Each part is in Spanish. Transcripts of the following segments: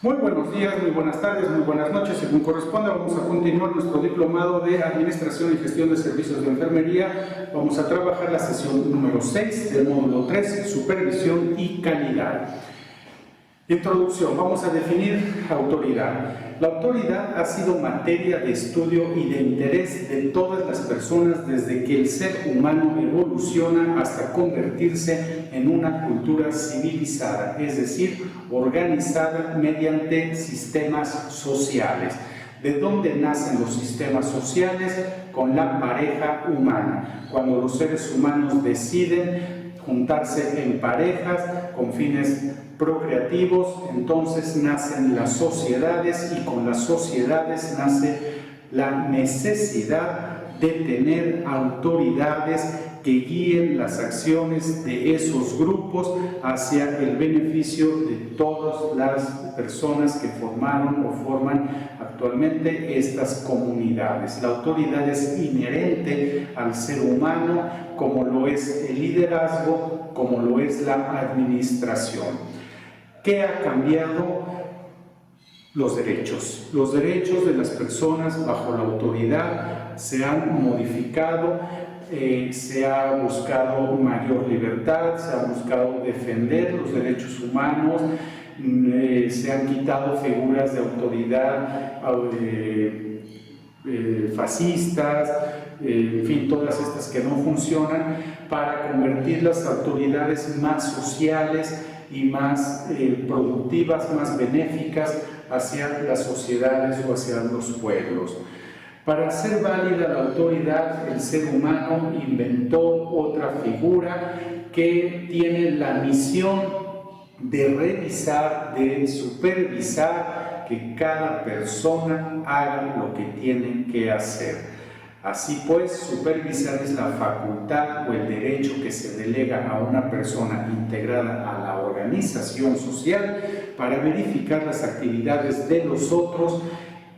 Muy buenos días, muy buenas tardes, muy buenas noches, según corresponda. Vamos a continuar nuestro diplomado de Administración y Gestión de Servicios de Enfermería. Vamos a trabajar la sesión número 6 del módulo 3, Supervisión y Calidad. Introducción. Vamos a definir autoridad. La autoridad ha sido materia de estudio y de interés de todas las personas desde que el ser humano evoluciona hasta convertirse en una cultura civilizada, es decir, organizada mediante sistemas sociales. ¿De dónde nacen los sistemas sociales? Con la pareja humana. Cuando los seres humanos deciden juntarse en parejas con fines procreativos, entonces nacen las sociedades y con las sociedades nace la necesidad de tener autoridades que guíen las acciones de esos grupos hacia el beneficio de todas las personas que formaron o forman actualmente estas comunidades. La autoridad es inherente al ser humano, como lo es el liderazgo, como lo es la administración. ¿Qué ha cambiado? Los derechos. Los derechos de las personas bajo la autoridad se han modificado, se ha buscado mayor libertad, se ha buscado defender los derechos humanos, se han quitado figuras de autoridad fascistas, en fin, todas estas que no funcionan, para convertir las autoridades más sociales y más productivas, más benéficas hacia las sociedades o hacia los pueblos. Para hacer válida la autoridad, el ser humano inventó otra figura que tiene la misión de revisar, de supervisar que cada persona haga lo que tiene que hacer. Así pues, supervisar es la facultad o el derecho que se delega a una persona integrada a la organización social para verificar las actividades de los otros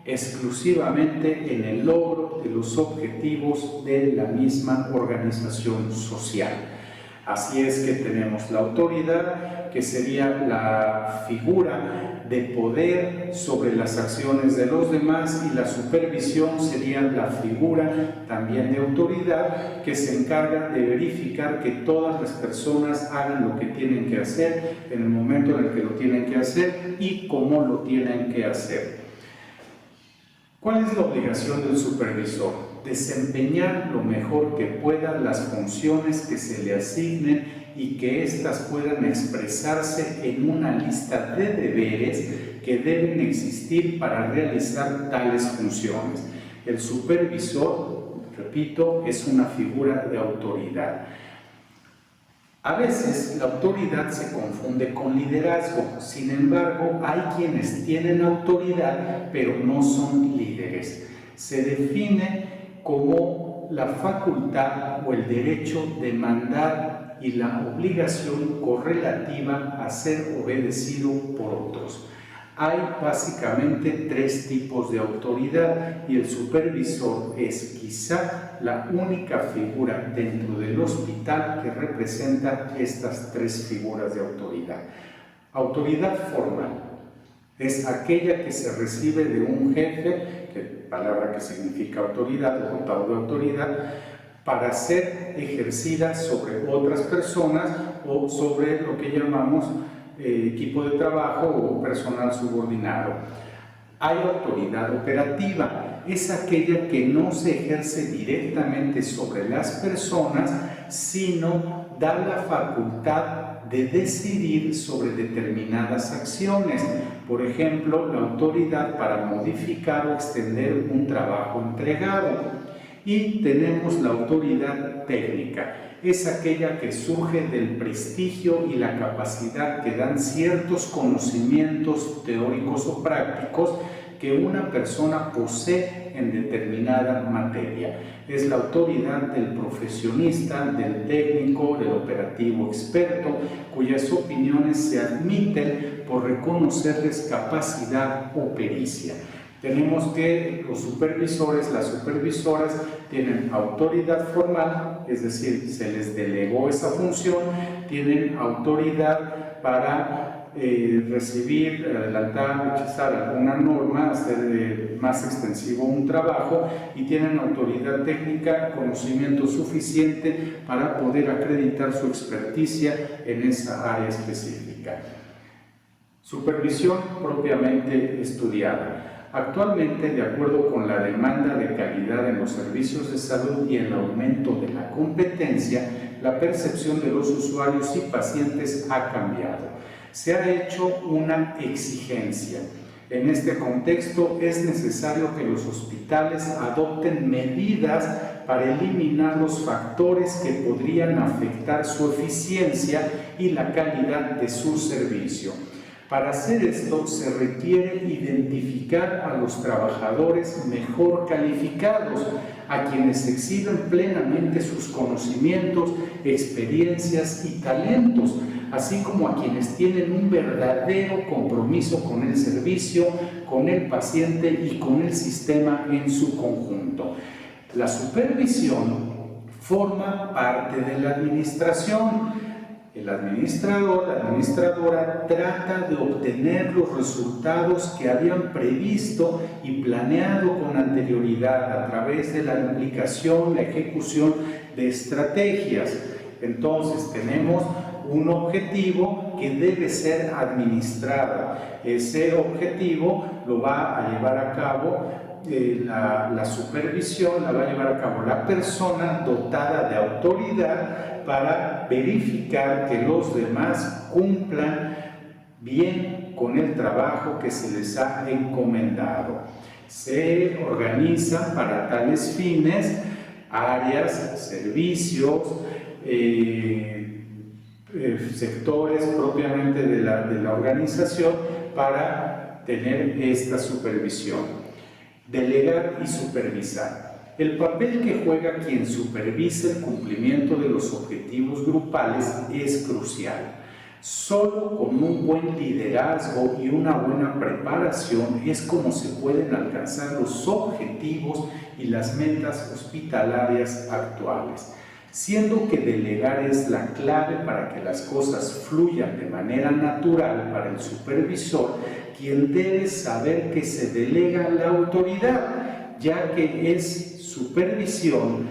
exclusivamente en el logro de los objetivos de la misma organización social. Así es que tenemos la autoridad, que sería la figura de poder sobre las acciones de los demás, y la supervisión sería la figura también de autoridad que se encarga de verificar que todas las personas hagan lo que tienen que hacer en el momento en el que lo tienen que hacer y cómo lo tienen que hacer. ¿Cuál es la obligación del supervisor? Desempeñar lo mejor que pueda las funciones que se le asignen y que éstas puedan expresarse en una lista de deberes que deben existir para realizar tales funciones. El supervisor, repito, es una figura de autoridad. A veces la autoridad se confunde con liderazgo, sin embargo hay quienes tienen autoridad pero no son líderes. Se define como la facultad o el derecho de mandar y la obligación correlativa a ser obedecido por otros. Hay básicamente tres tipos de autoridad y el supervisor es quizá la única figura dentro del hospital que representa estas tres figuras de autoridad. Autoridad formal es aquella que se recibe de un jefe, palabra que significa autoridad o dotado de autoridad, para ser ejercida sobre otras personas o sobre lo que llamamos equipo de trabajo o personal subordinado. Hay autoridad operativa, es aquella que no se ejerce directamente sobre las personas, sino da la facultad de decidir sobre determinadas acciones. Por ejemplo, la autoridad para modificar o extender un trabajo entregado. Y tenemos la autoridad técnica, es aquella que surge del prestigio y la capacidad que dan ciertos conocimientos teóricos o prácticos que una persona posee en determinada materia. Es la autoridad del profesionista, del técnico, del operativo experto, cuyas opiniones se admiten por reconocerles capacidad o pericia. Tenemos que los supervisores, las supervisoras, tienen autoridad formal, es decir, se les delegó esa función, tienen autoridad para recibir, adelantar, rechazar alguna norma, hacer más extensivo un trabajo, y tienen autoridad técnica, conocimiento suficiente para poder acreditar su experticia en esa área específica. Supervisión propiamente estudiada. Actualmente, de acuerdo con la demanda de calidad en los servicios de salud y el aumento de la competencia, la percepción de los usuarios y pacientes ha cambiado. Se ha hecho una exigencia. En este contexto es necesario que los hospitales adopten medidas para eliminar los factores que podrían afectar su eficiencia y la calidad de su servicio. Para hacer esto se requiere identificar a los trabajadores mejor calificados, a quienes exhiben plenamente sus conocimientos, experiencias y talentos, así como a quienes tienen un verdadero compromiso con el servicio, con el paciente y con el sistema en su conjunto. La supervisión forma parte de la administración. El administrador, la administradora trata de obtener los resultados que habían previsto y planeado con anterioridad a través de la aplicación, la ejecución de estrategias. Entonces tenemos un objetivo que debe ser administrado. Ese objetivo lo va a llevar a cabo la supervisión, la va a llevar a cabo la persona dotada de autoridad para verificar que los demás cumplan bien con el trabajo que se les ha encomendado. Se organizan para tales fines áreas, servicios, sectores propiamente de la organización para tener esta supervisión. Delegar y supervisar. El papel que juega quien supervisa el cumplimiento de los objetivos grupales es crucial. Solo con un buen liderazgo y una buena preparación es como se pueden alcanzar los objetivos y las metas hospitalarias actuales. Siendo que delegar es la clave para que las cosas fluyan de manera natural para el supervisor, quien debe saber que se delega la autoridad, ya que es supervisión,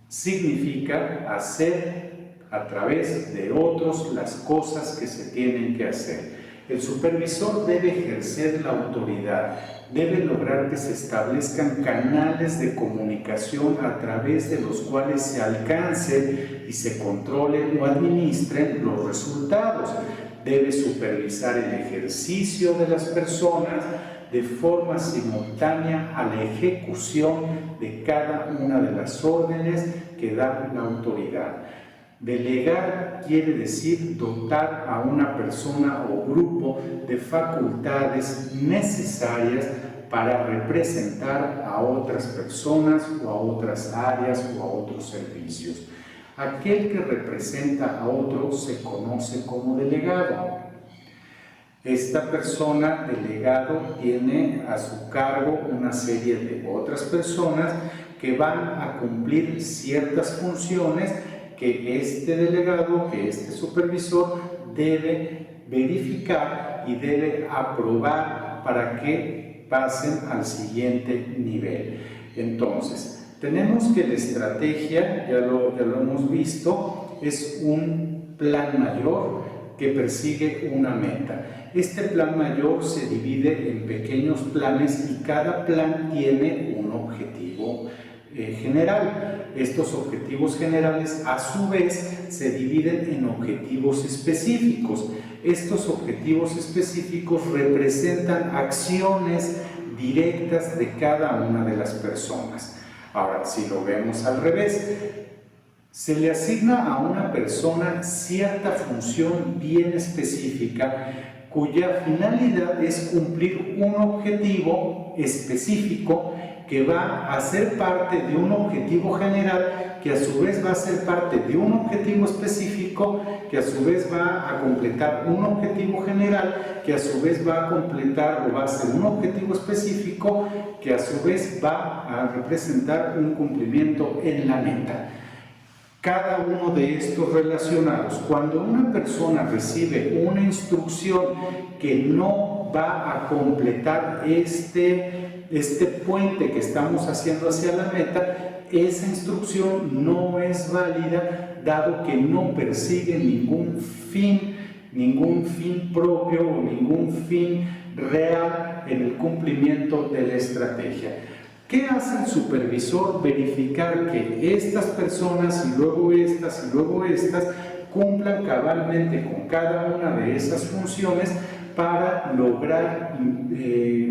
significa hacer a través de otros las cosas que se tienen que hacer. El supervisor debe ejercer la autoridad, debe lograr que se establezcan canales de comunicación a través de los cuales se alcancen y se controlen o administren los resultados. Debe supervisar el ejercicio de las personas de forma simultánea a la ejecución de cada una de las órdenes que da la autoridad. Delegar quiere decir dotar a una persona o grupo de facultades necesarias para representar a otras personas o a otras áreas o a otros servicios. Aquel que representa a otro se conoce como delegado. Esta persona, delegado, tiene a su cargo una serie de otras personas que van a cumplir ciertas funciones que este delegado, que este supervisor debe verificar y debe aprobar para que pasen al siguiente nivel. Entonces, tenemos que la estrategia, ya lo hemos visto, es un plan mayor que persigue una meta. Este plan mayor se divide en pequeños planes y cada plan tiene un objetivo general. Estos objetivos generales a su vez se dividen en objetivos específicos. Estos objetivos específicos representan acciones directas de cada una de las personas. Ahora, si lo vemos al revés, se le asigna a una persona cierta función bien específica cuya finalidad es cumplir un objetivo específico que va a ser parte de un objetivo general, que a su vez va a ser parte de un objetivo específico, que a su vez va a completar un objetivo general, que a su vez va a completar o va a ser un objetivo específico, que a su vez va a representar un cumplimiento en la meta. cada uno de estos relacionados. Cuando una persona recibe una instrucción que no va a completar este puente que estamos haciendo hacia la meta, esa instrucción no es válida, dado que no persigue ningún fin propio o ningún fin real en el cumplimiento de la estrategia. ¿Qué hace el supervisor? Verificar que estas personas y luego estas cumplan cabalmente con cada una de esas funciones para lograr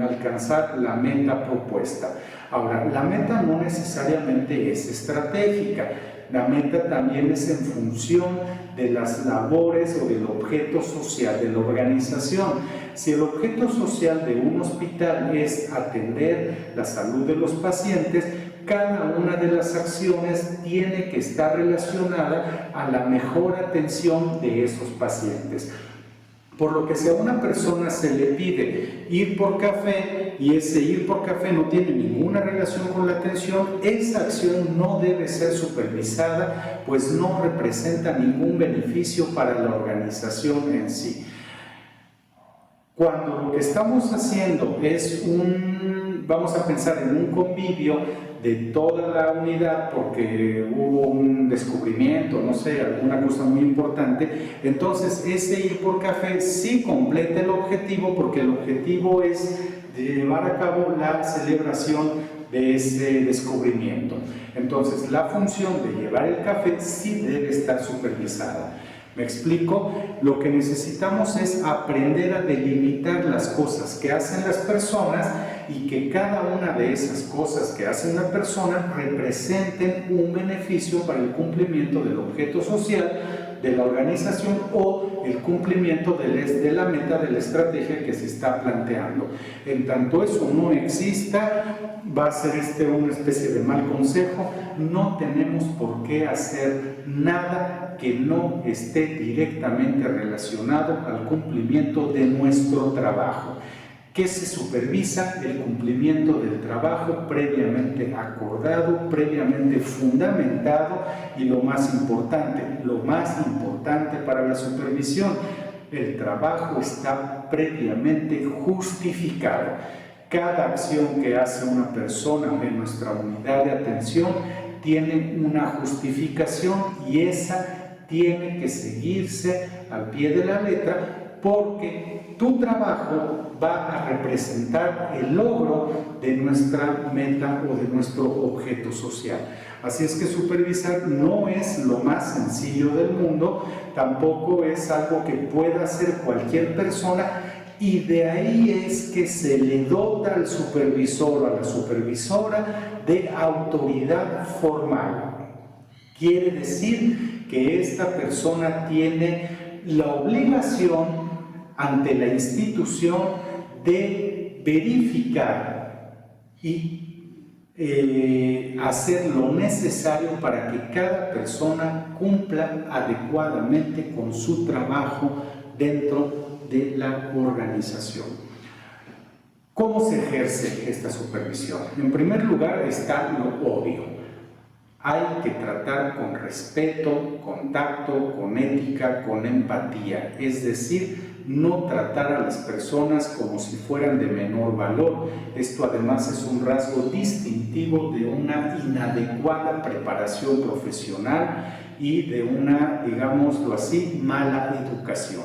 alcanzar la meta propuesta. Ahora, la meta no necesariamente es estratégica. La meta también es en función de las labores o del objeto social de la organización. Si el objeto social de un hospital es atender la salud de los pacientes, cada una de las acciones tiene que estar relacionada a la mejor atención de esos pacientes. Por lo que si a una persona se le pide ir por café y ese ir por café no tiene ninguna relación con la atención, esa acción no debe ser supervisada, pues no representa ningún beneficio para la organización en sí. Cuando lo que estamos haciendo es vamos a pensar en un convivio de toda la unidad porque hubo un descubrimiento, no sé, alguna cosa muy importante, entonces ese ir por café sí completa el objetivo, porque el objetivo es llevar a cabo la celebración de ese descubrimiento. Entonces la función de llevar el café sí debe estar supervisada. ¿Me explico? Lo que necesitamos es aprender a delimitar las cosas que hacen las personas y que cada una de esas cosas que hace una persona representen un beneficio para el cumplimiento del objeto social de la organización o el cumplimiento de la meta de la estrategia que se está planteando. En tanto eso no exista, va a ser una especie de mal consejo. No tenemos por qué hacer nada que no esté directamente relacionado al cumplimiento de nuestro trabajo. ¿Qué se supervisa? El cumplimiento del trabajo previamente acordado, previamente fundamentado y lo más importante para la supervisión, el trabajo está previamente justificado. Cada acción que hace una persona en nuestra unidad de atención tiene una justificación y esa tiene que seguirse al pie de la letra, porque tu trabajo va a representar el logro de nuestra meta o de nuestro objeto social. Así es que supervisar no es lo más sencillo del mundo, tampoco es algo que pueda hacer cualquier persona, y de ahí es que se le dota al supervisor o a la supervisora de autoridad formal. Quiere decir que esta persona tiene la obligación ante la institución de verificar y hacer lo necesario para que cada persona cumpla adecuadamente con su trabajo dentro de la organización. ¿Cómo se ejerce esta supervisión? En primer lugar está lo obvio. Hay que tratar con respeto, con tacto, con ética, con empatía, es decir, no tratar a las personas como si fueran de menor valor. Esto además es un rasgo distintivo de una inadecuada preparación profesional y de una, digámoslo así, mala educación.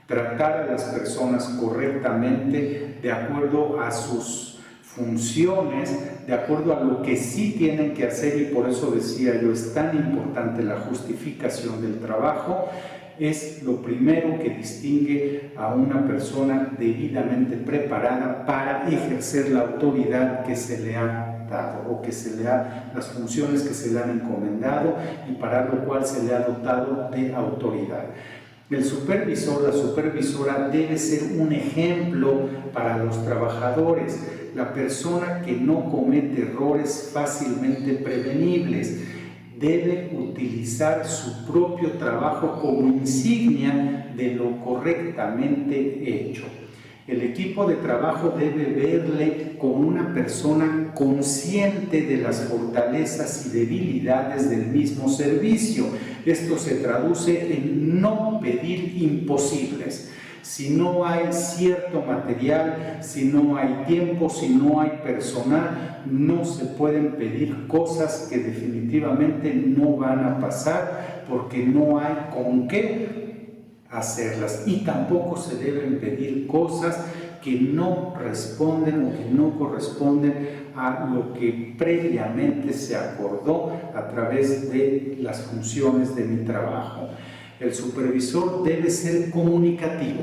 Tratar a las personas correctamente de acuerdo a sus funciones, de acuerdo a lo que sí tienen que hacer, y por eso decía yo, es tan importante la justificación del trabajo. Es lo primero que distingue a una persona debidamente preparada para ejercer la autoridad que se le ha dado o que se le las funciones que se le han encomendado y para lo cual se le ha dotado de autoridad. El supervisor, la supervisora debe ser un ejemplo para los trabajadores, la persona que no comete errores fácilmente prevenibles. Debe utilizar su propio trabajo como insignia de lo correctamente hecho. El equipo de trabajo debe verle como una persona consciente de las fortalezas y debilidades del mismo servicio. Esto se traduce en no pedir imposibles. Si no hay cierto material, si no hay tiempo, si no hay personal, no se pueden pedir cosas que definitivamente no van a pasar porque no hay con qué hacerlas. Y tampoco se deben pedir cosas que no responden o que no corresponden a lo que previamente se acordó a través de las funciones de mi trabajo. El supervisor debe ser comunicativo.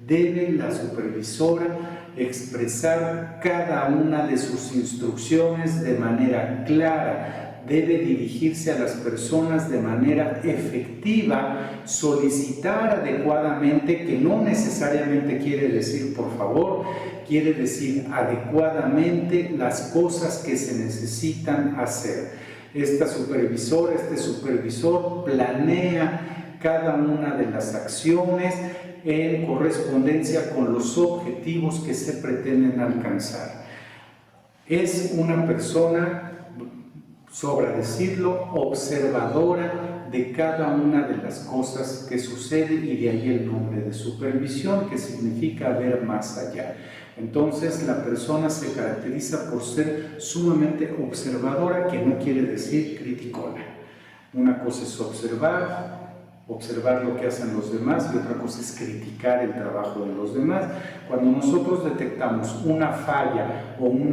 Debe la supervisora expresar cada una de sus instrucciones de manera clara. Debe dirigirse a las personas de manera efectiva, solicitar adecuadamente, que no necesariamente quiere decir por favor, quiere decir adecuadamente las cosas que se necesitan hacer. Esta supervisora, este supervisor planea cada una de las acciones en correspondencia con los objetivos que se pretenden alcanzar. Es una persona, sobra decirlo, observadora de cada una de las cosas que suceden, y de ahí el nombre de supervisión, que significa ver más allá. Entonces la persona se caracteriza por ser sumamente observadora, que no quiere decir criticona. Una cosa es observar lo que hacen los demás, y otra cosa es criticar el trabajo de los demás. Cuando nosotros detectamos una falla o un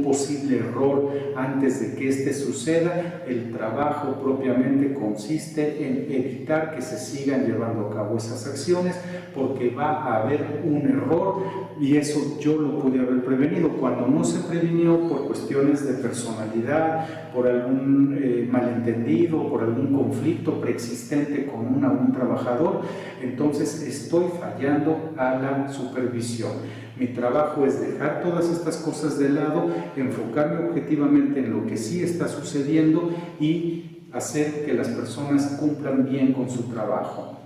posible error antes de que éste suceda, el trabajo propiamente consiste en evitar que se sigan llevando a cabo esas acciones, porque va a haber un error, y eso yo lo pude haber prevenido. Cuando no se previnió por cuestiones de personalidad, por algún malentendido, por algún conflicto preexistente con un trabajador, entonces estoy fallando a la supervisión. Mi trabajo es dejar todas estas cosas de lado, enfocarme objetivamente en lo que sí está sucediendo y hacer que las personas cumplan bien con su trabajo.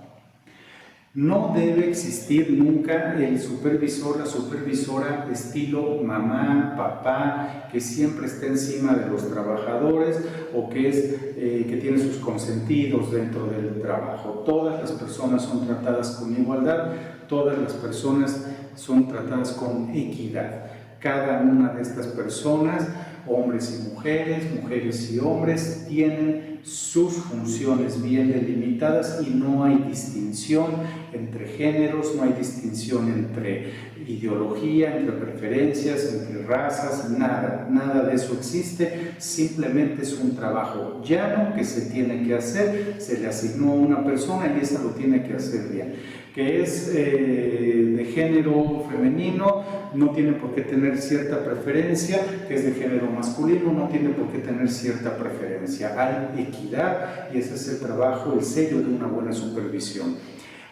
No debe existir nunca el supervisor, la supervisora estilo mamá, papá, que siempre está encima de los trabajadores, o que tiene sus consentidos dentro del trabajo. Todas las personas son tratadas con igualdad, todas las personas son tratadas con equidad. Cada una de estas personas, hombres y mujeres, mujeres y hombres, tienen sus funciones bien delimitadas, y no hay distinción entre géneros, no hay distinción entre ideología, entre preferencias, entre razas, nada de eso existe. Simplemente es un trabajo llano que se tiene que hacer, se le asignó a una persona y esa lo tiene que hacer bien. Que es de género femenino, no tiene por qué tener cierta preferencia, que es de género masculino, no tiene por qué tener cierta preferencia. Hay equidad, y ese es el trabajo, el sello de una buena supervisión.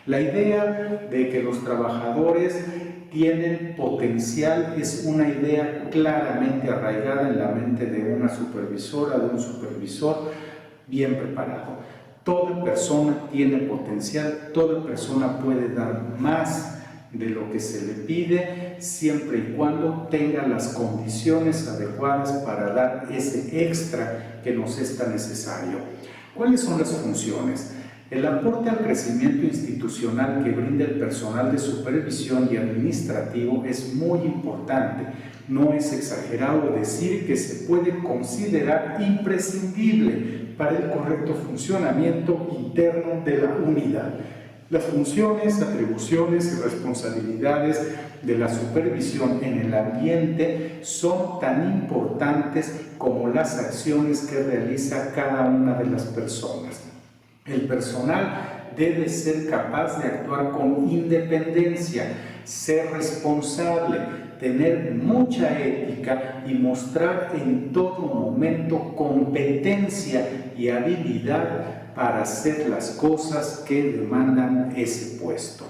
La idea de que los trabajadores tienen potencial es una idea claramente arraigada en la mente de una supervisora, de un supervisor bien preparado. Toda persona tiene potencial, toda persona puede dar más de lo que se le pide, siempre y cuando tenga las condiciones adecuadas para dar ese extra que nos es tan necesario. ¿Cuáles son las funciones? El aporte al crecimiento institucional que brinda el personal de supervisión y administrativo es muy importante. No es exagerado decir que se puede considerar imprescindible para el correcto funcionamiento interno de la unidad. Las funciones, atribuciones y responsabilidades de la supervisión en el ambiente son tan importantes como las acciones que realiza cada una de las personas. El personal debe ser capaz de actuar con independencia, ser responsable, tener mucha ética y mostrar en todo momento competencia y habilidad para hacer las cosas que demandan ese puesto.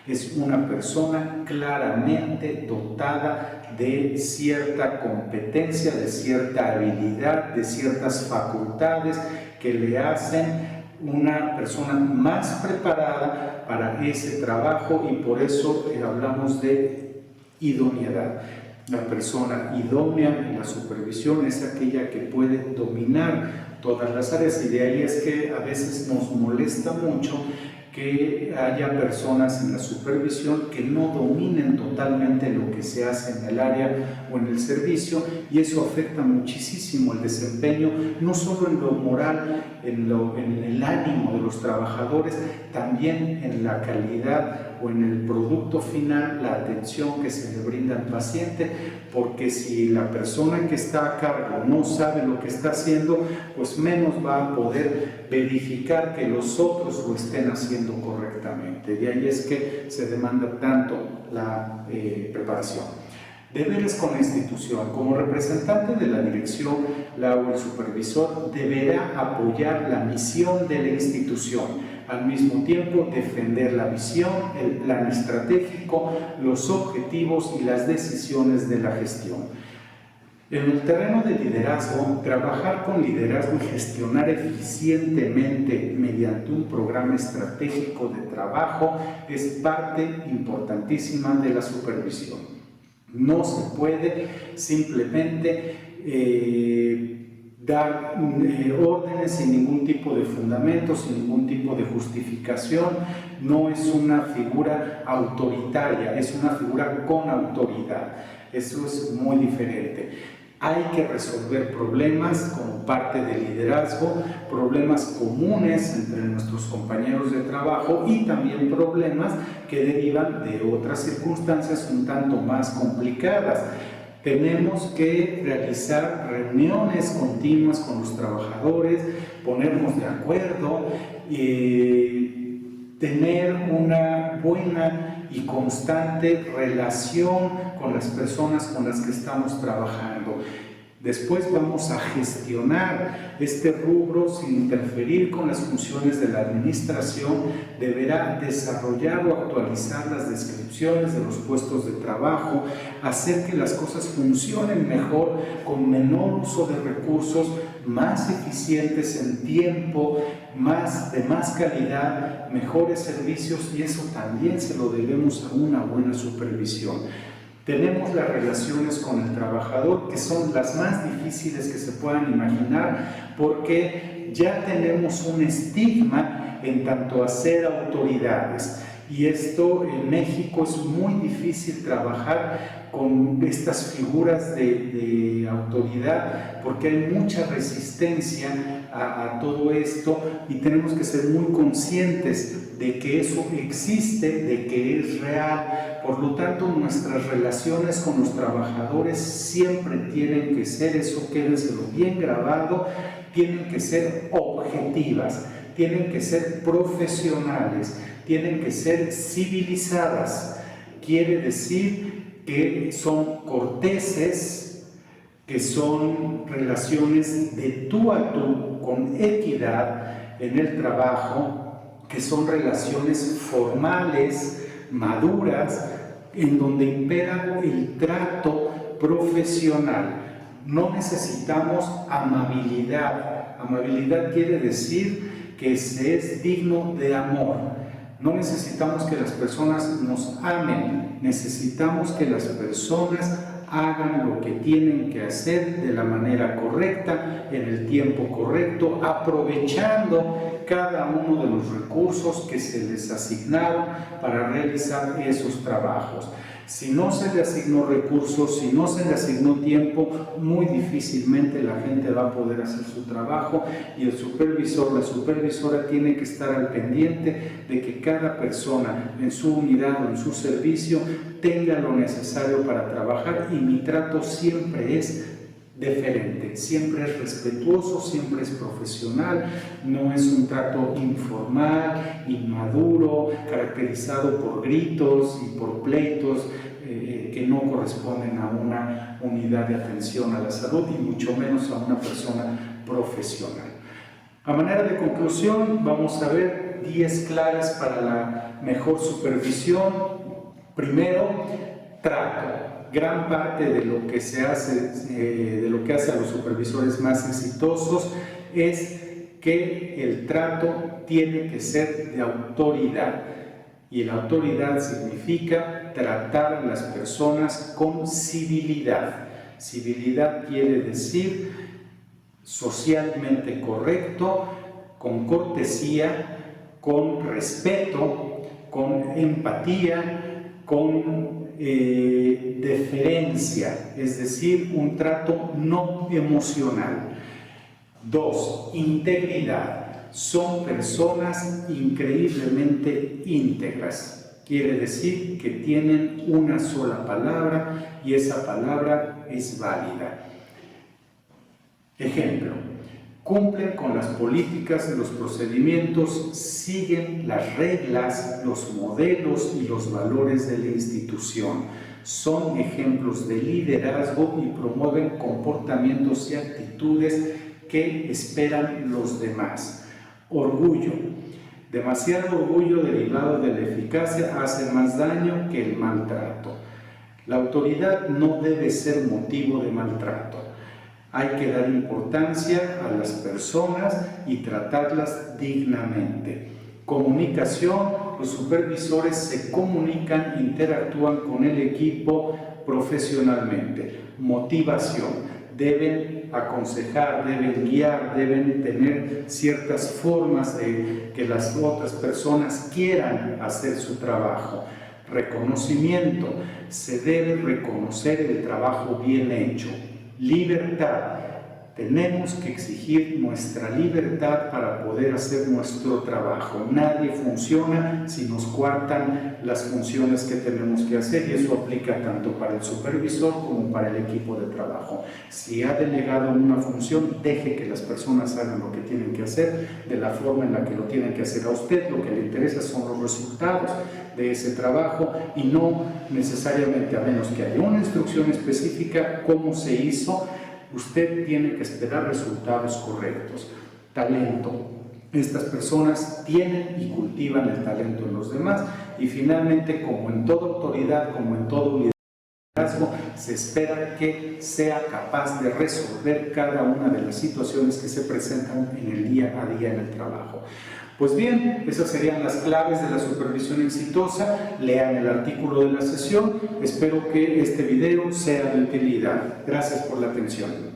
Es una persona claramente dotada de cierta competencia, de cierta habilidad, de ciertas facultades que le hacen una persona más preparada para ese trabajo, y por eso hablamos de idoneidad. La persona idónea en la supervisión es aquella que puede dominar todas las áreas, y de ahí es que a veces nos molesta mucho que haya personas en la supervisión que no dominen totalmente lo que se hace en el área o en el servicio, y eso afecta muchísimo el desempeño, no solo en lo moral, en el ánimo de los trabajadores, también en la calidad o en el producto final, la atención que se le brinda al paciente, porque si la persona que está a cargo no sabe lo que está haciendo, pues menos va a poder verificar que los otros lo estén haciendo correctamente. De ahí es que se demanda tanto la preparación. Deberes con la institución. Como representante de la dirección, la o el supervisor deberá apoyar la misión de la institución, al mismo tiempo defender la visión, el plan estratégico, los objetivos y las decisiones de la gestión. En el terreno de liderazgo, trabajar con liderazgo y gestionar eficientemente mediante un programa estratégico de trabajo es parte importantísima de la supervisión. No se puede simplemente dar órdenes sin ningún tipo de fundamento, sin ningún tipo de justificación. No es una figura autoritaria, es una figura con autoridad. Eso es muy diferente. Hay que resolver problemas como parte del liderazgo, problemas comunes entre nuestros compañeros de trabajo y también problemas que derivan de otras circunstancias un tanto más complicadas. Tenemos que realizar reuniones continuas con los trabajadores, ponernos de acuerdo, tener una buena y constante relación con las personas con las que estamos trabajando. Después vamos a gestionar este rubro sin interferir con las funciones de la administración. Deberá desarrollar o actualizar las descripciones de los puestos de trabajo, hacer que las cosas funcionen mejor, con menor uso de recursos, más eficientes en tiempo, de más calidad, mejores servicios, y eso también se lo debemos a una buena supervisión. Tenemos las relaciones con el trabajador, que son las más difíciles que se puedan imaginar, porque ya tenemos un estigma en tanto a ser autoridades. Y esto en México es muy difícil trabajar con estas figuras de autoridad, porque hay mucha resistencia a todo esto, y tenemos que ser muy conscientes de que eso existe, de que es real. Por lo tanto, nuestras relaciones con los trabajadores siempre tienen que ser, eso quédenselo bien grabado, tienen que ser objetivas, tienen que ser profesionales, tienen que ser civilizadas. Quiere decir que son corteses, que son relaciones de tú a tú, con equidad en el trabajo, que son relaciones formales, maduras, en donde impera el trato profesional. No necesitamos amabilidad. Amabilidad quiere decir que se es digno de amor. No necesitamos que las personas nos amen, necesitamos que las personas hagan lo que tienen que hacer de la manera correcta, en el tiempo correcto, aprovechando cada uno de los recursos que se les asignaron para realizar esos trabajos. Si no se le asignó recursos, si no se le asignó tiempo, muy difícilmente la gente va a poder hacer su trabajo, y el supervisor, la supervisora tiene que estar al pendiente de que cada persona en su unidad o en su servicio tenga lo necesario para trabajar, y mi trato siempre es deferente, siempre es respetuoso, siempre es profesional, no es un trato informal, inmaduro, caracterizado por gritos y por pleitos que no corresponden a una unidad de atención a la salud, y mucho menos a una persona profesional. A manera de conclusión, vamos a ver 10 claves para la mejor supervisión. Primero, trato. Gran parte de lo que se hace, de lo que hace a los supervisores más exitosos, es que el trato tiene que ser de autoridad. Y la autoridad significa tratar a las personas con civilidad. Civilidad quiere decir socialmente correcto, con cortesía, con respeto, con empatía, con deferencia, es decir, un trato no emocional. 2. Integridad. Son personas increíblemente íntegras. Quiere decir que tienen una sola palabra y esa palabra es válida. Ejemplo, cumplen con las políticas, los procedimientos, siguen las reglas, los modelos y los valores de la institución. Son ejemplos de liderazgo y promueven comportamientos y actitudes que esperan los demás. Orgullo. Demasiado orgullo derivado de la eficacia hace más daño que el maltrato. La autoridad no debe ser motivo de maltrato. Hay que dar importancia a las personas y tratarlas dignamente. Comunicación. Los supervisores se comunican, interactúan con el equipo profesionalmente. Motivación. Deben aconsejar, deben guiar, deben tener ciertas formas de que las otras personas quieran hacer su trabajo. Reconocimiento. Se debe reconocer el trabajo bien hecho. Libertad. Tenemos que exigir nuestra libertad para poder hacer nuestro trabajo. Nadie funciona si nos coartan las funciones que tenemos que hacer, y eso aplica tanto para el supervisor como para el equipo de trabajo. Si ha delegado una función, deje que las personas hagan lo que tienen que hacer de la forma en la que lo tienen que hacer. A usted lo que le interesa son los resultados de ese trabajo y no necesariamente, a menos que haya una instrucción específica, cómo se hizo. Usted tiene que esperar resultados correctos. Talento. Estas personas tienen y cultivan el talento en los demás. Y finalmente, como en toda autoridad, como en todo liderazgo, se espera que sea capaz de resolver cada una de las situaciones que se presentan en el día a día en el trabajo. Pues bien, esas serían las claves de la supervisión exitosa. Lean el artículo de la sesión. Espero que este video sea de utilidad. Gracias por la atención.